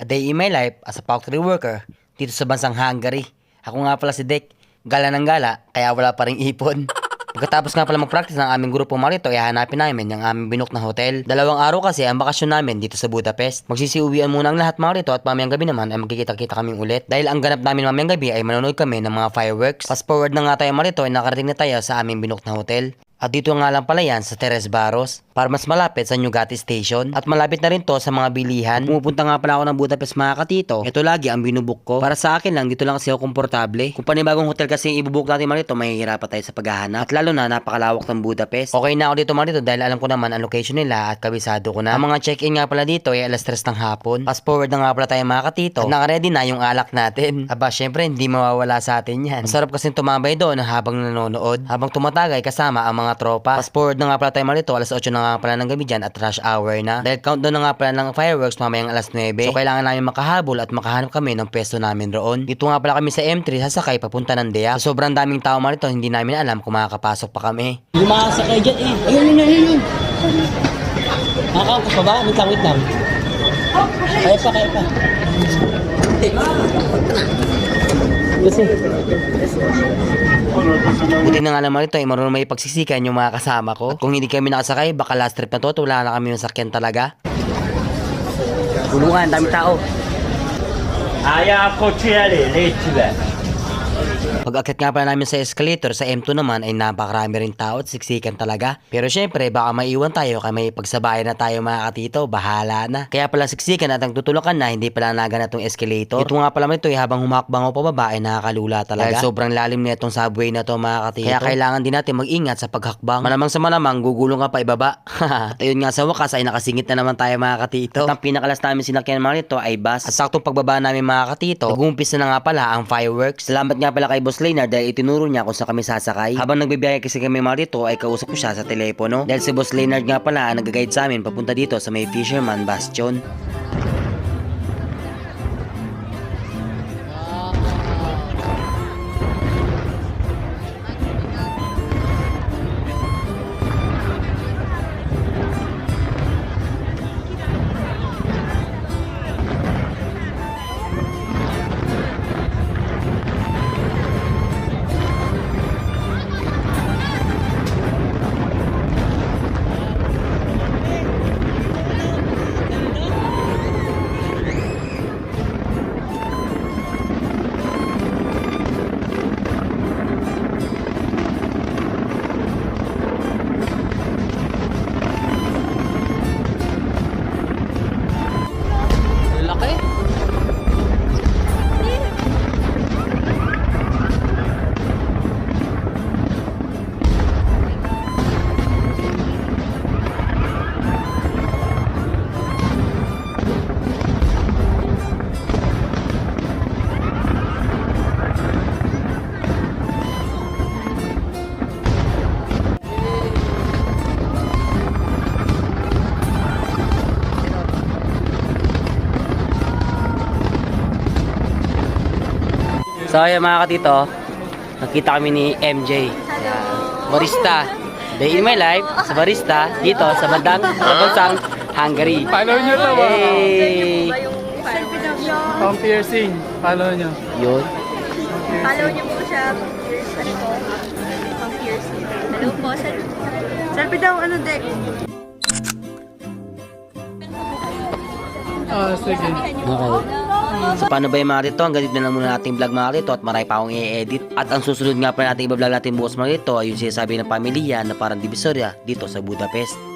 A day in my life as a factory worker dito sa bansang Hungary. Ako nga pala si Dek, gala ng gala, kaya wala pa ring ipon. Pagkatapos nga pala mag-practice ng aming grupo marito, ay hanapin namin yung aming binook na hotel. 2 araw kasi ang bakasyon namin dito sa Budapest. Magsisiuwian muna ang lahat marito at mamayang gabi naman ay magkikita-kita kaming ulit. Dahil ang ganap namin mamayang gabi ay manonood kami ng mga fireworks. Fast forward na nga tayo marito ay nakarating na tayo sa aming binook na hotel. At dito nga lang pala yan sa Teres Barros para mas malapit sa Newgate Station at malapit na rin to sa mga bilihan. Pumupunta nga pala ako ng Budapest mga katito. Ito lagi ang binubuk ko. Para sa akin lang, dito lang kasi ako komportable. Kung panibagong hotel kasi yung ibubuk natin marito, mahihirapan tayo sa paghahanap. At lalo na napakalawak ng Budapest. Okay na ako dito marito dahil alam ko naman ang location nila at kabisado ko na. Ang mga check-in nga pala dito ay alas 3 ng hapon. Fast forward na nga pala tayo mga katito at nakaready na yung alak natin. Aba syempre hindi mawawala sa atin yan. Masarap kasi tumambay doon habang nanonood. Habang tumatagay kasama ang mga tropa. Fast forward na nga pala tayo marito, alas 8 na nga pala ng gabi dyan at rush hour na. Dahil countdown na nga pala ng fireworks mamayang alas 9. So kailangan namin makahabol at makahanap kami ng pwesto namin roon. Dito nga pala kami sa M3 sasakay papunta ng Deak. So sobrang daming tao marito, hindi namin alam kung makakapasok pa kami. Lumakasakay dyan eh. Ayun. Nakakautos pa ba? Wait lang. Kaya pa. Kasi buti na nga naman ito ay marunong may pagsisikan yung mga kasama ko. At kung hindi kami nakasakay, baka last trip na to, wala na kami yung sakyan talaga. Bulungan, dami tao. Ayaw ko chile, lechile. Pag-akit nga pala namin sa escalator, sa M2 naman ay napakarami rin tao at siksikan talaga. Pero syempre, baka maiwan tayo kaya may pagsabayan na tayo mga katito, bahala na. Kaya pala siksikan at ang tutulukan na, hindi pala naganap tong escalator. Ito nga pala ito ay habang humakbang o pababa ay nakakalula talaga. Dahil sobrang lalim na itong subway na to mga katito. Kaya kailangan din natin mag-ingat sa paghakbang. Malamang sa malamang, gugulong ka pa ibaba. At ayun nga sa wakas ay nakasingit na naman tayo mga katito. At ang pinakalas namin sinakyan mga nito ay bus. At saktong pagbaba namin mga katito, nag-uumpisa na nga pala ang fireworks. Salamat nga pala kay Boss Leonard dahil itinuro niya kung saan kami sasakay. Habang nagbibiyahe kasi kami marito ay kausap ko siya sa telepono. Dahil si Boss Leonard nga pala ang nag-guide sa amin papunta dito sa may Fisherman Bastion. So ayan mga katito, nakita kami ni MJ. Barista. Day in my life sa barista dito sa bansang Hungary. Follow nyo to ba? Hey! Pang piercing. Follow nyo. Yun. Follow niyo po siya. Pang piercing. Hello po. Selfie daw, Dek? Sige. Okay. So paano ba yung mga rito? Hanggang dito na lang muna nating vlog mga rito at marami pa akong i-edit. At ang susunod nga pa natin i-vlog natin bukas mga rito ay yung sinasabi ng pamilya na parang Divisoria dito sa Budapest.